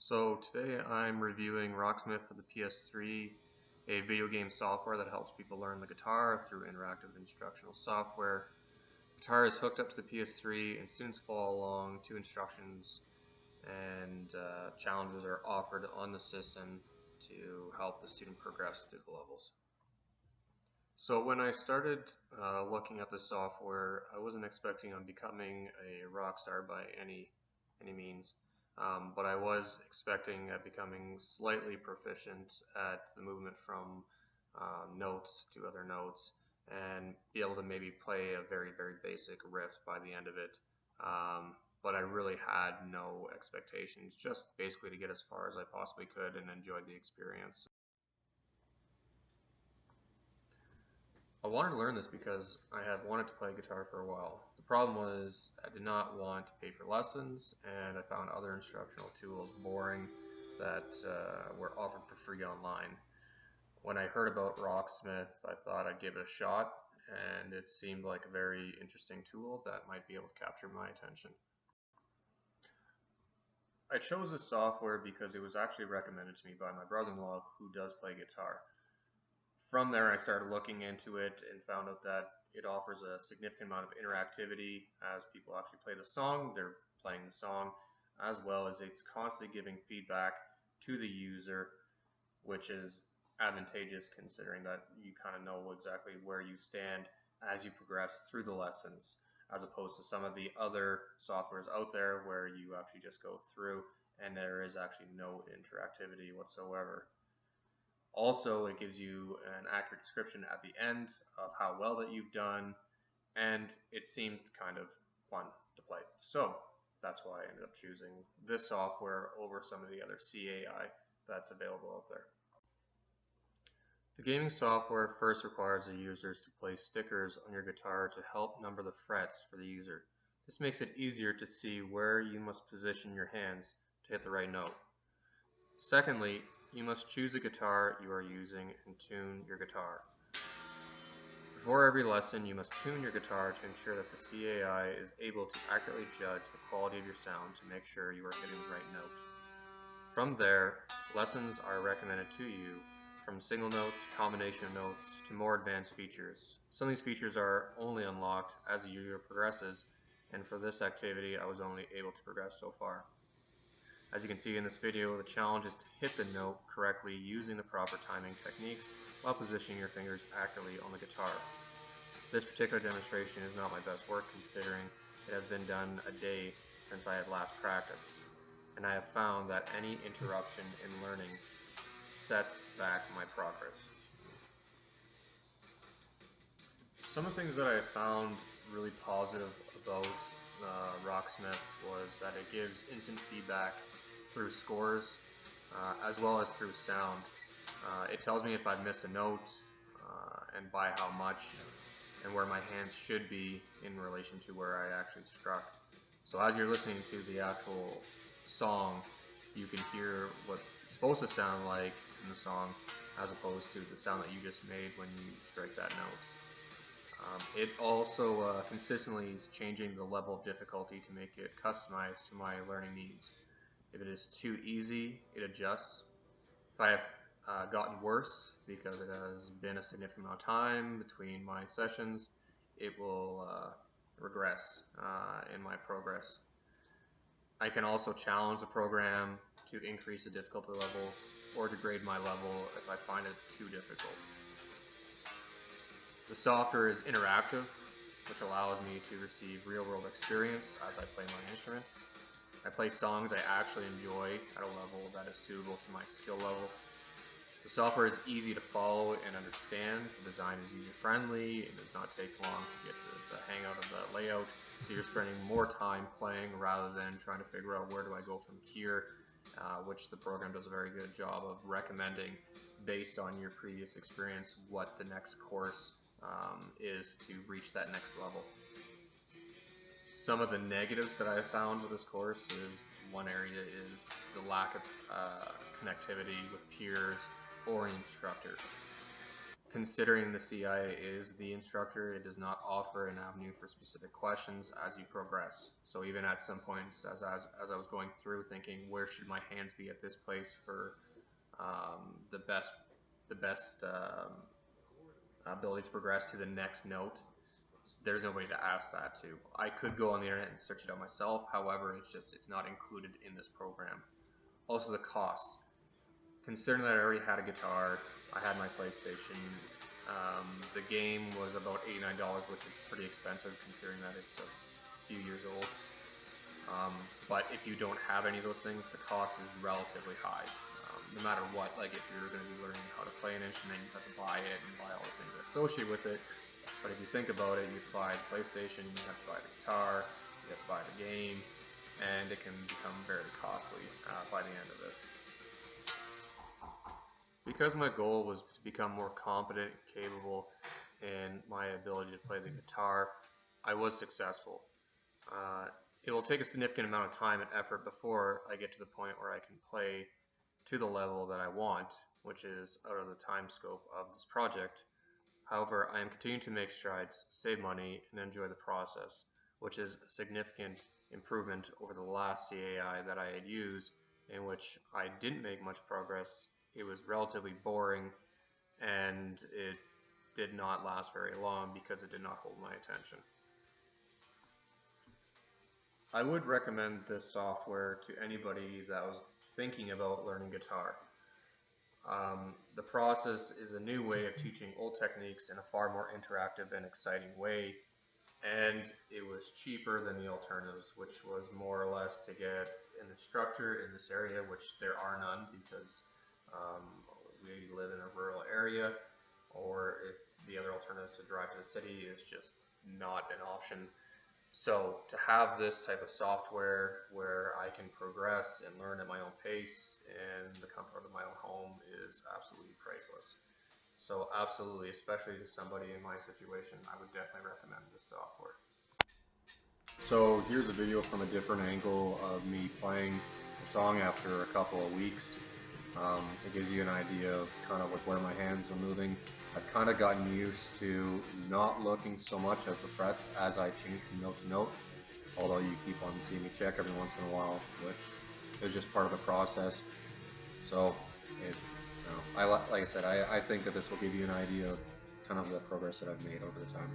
So today I'm reviewing Rocksmith for the PS3, a video game software that helps people learn the guitar through interactive instructional software. The guitar is hooked up to the PS3 and students follow along to instructions and challenges are offered on the system to help the student progress through the levels. So when I started looking at the software, I wasn't expecting on becoming a rock star by any means. But I was expecting at becoming slightly proficient at the movement from notes to other notes and be able to maybe play a very basic riff by the end of it. But I really had no expectations, just basically to get as far as I possibly could and enjoy the experience. I wanted to learn this because I have wanted to play guitar for a while. The problem was I did not want to pay for lessons, and I found other instructional tools boring that were offered for free online. When I heard about Rocksmith, I thought I'd give it a shot, and it seemed like a very interesting tool that might be able to capture my attention. I chose this software because it was actually recommended to me by my brother-in-law who does play guitar. From there, I started looking into it and found out that it offers a significant amount of interactivity as people actually play the song, they're playing the song, as well as it's constantly giving feedback to the user, which is advantageous considering that you kind of know exactly where you stand as you progress through the lessons, as opposed to some of the other softwares out there where you actually just go through and there is actually no interactivity whatsoever. Also, it gives you an accurate description at the end of how well that you've done, and it seemed kind of fun to play. So that's why I ended up choosing this software over some of the other CAI that's available out there. The gaming software first requires the users to place stickers on your guitar to help number the frets for the user. This makes it easier to see where you must position your hands to hit the right note. Secondly, you must choose a guitar you are using and tune your guitar. Before every lesson, you must tune your guitar to ensure that the CAI is able to accurately judge the quality of your sound to make sure you are hitting the right note. From there, lessons are recommended to you from single notes, combination of notes, to more advanced features. Some of these features are only unlocked as the year progresses, and for this activity I was only able to progress so far. As you can see in this video, the challenge is to hit the note correctly using the proper timing techniques while positioning your fingers accurately on the guitar. This particular demonstration is not my best work considering it has been done a day since I had last practiced, and I have found that any interruption in learning sets back my progress. Some of the things that I found really positive about Rocksmith was that it gives instant feedback through scores as well as through sound. It tells me if I've missed a note and by how much and where my hands should be in relation to where I actually struck. So as you're listening to the actual song, you can hear what it's supposed to sound like in the song as opposed to the sound that you just made when you strike that note. It also consistently is changing the level of difficulty to make it customized to my learning needs. If it is too easy, it adjusts. If I have gotten worse because it has been a significant amount of time between my sessions, it will regress in my progress. I can also challenge the program to increase the difficulty level or degrade my level if I find it too difficult. The software is interactive, which allows me to receive real-world experience as I play my instrument. I play songs I actually enjoy at a level that is suitable to my skill level. The software is easy to follow and understand. The design is user-friendly. It does not take long to get the hang out of the layout, so you're spending more time playing rather than trying to figure out where do I go from here, which the program does a very good job of recommending based on your previous experience what the next course is to reach that next level. Some of the negatives that I found with this course is one area is the lack of connectivity with peers or an instructor. Considering the CI is the instructor, it does not offer an avenue for specific questions as you progress. So even at some points, as I was going through thinking, where should my hands be at this place for the best ability to progress to the next note, there's nobody to ask that to. I could go on the internet and search it out myself. However, it's not included in this program. Also, the cost. Considering that I already had a guitar, I had my PlayStation. The game was about $89, which is pretty expensive considering that it's a few years old. But if you don't have any of those things, the cost is relatively high. No matter what, like if you're going to be learning how to play an instrument, you have to buy it and buy all the things that associate with it. But if you think about it, you have to buy the PlayStation, you have to buy the guitar, you have to buy the game, and it can become very costly by the end of it. Because my goal was to become more competent and capable in my ability to play the guitar, I was successful. It will take a significant amount of time and effort before I get to the point where I can play to the level that I want, which is out of the time scope of this project. However, I am continuing to make strides, save money, and enjoy the process, which is a significant improvement over the last CAI that I had used, in which I didn't make much progress. It was relatively boring, and it did not last very long because it did not hold my attention. I would recommend this software to anybody that was thinking about learning guitar. The process is a new way of teaching old techniques in a far more interactive and exciting way, and it was cheaper than the alternatives, which was more or less to get an instructor in this area, which there are none because we live in a rural area, or if the other alternative to drive to the city is just not an option. So to have this type of software where I can progress and learn at my own pace in the comfort of my own home is absolutely priceless. So absolutely, especially to somebody in my situation, I would definitely recommend this software. So here's a video from a different angle of me playing a song after a couple of weeks. It gives you an idea of kind of like where my hands are moving. I've kind of gotten used to not looking so much at the frets as I change from note to note, although you keep on seeing me check every once in a while, which is just part of the process. So, like I said, I think that this will give you an idea of kind of the progress that I've made over the time.